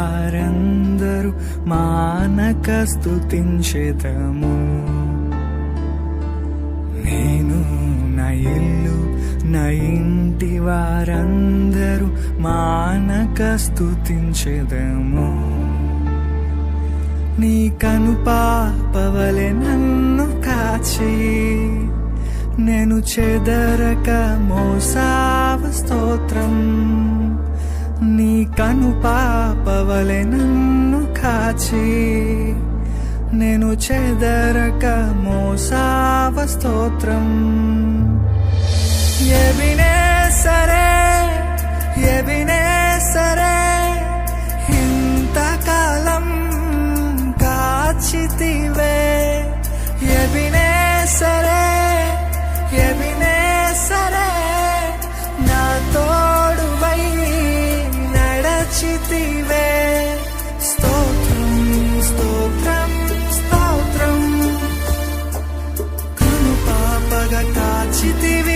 వారందరూ మానక స్తుతించెదము. నేను నా ఇల్లు నా ఇంటి వారందరూ మానక స్తుతించెదము. నీ కనుపాపవలె నన్ను కాచి నేను చెదరక మోసావ స్తోత్రం. నీ కనుపాపవలె నన్ను కాచి నేను చెదరక మోసావ స్తోత్రం. ఎబినేసరే ఎబినేసరే ఇంతకాలం కాచితివే. ఎబినేసరే ఎబినేసరే నా తోడువై నడచితివే. స్తోత్రం స్తోత్రం స్తోత్రం. కనుపాపగా కాచితివి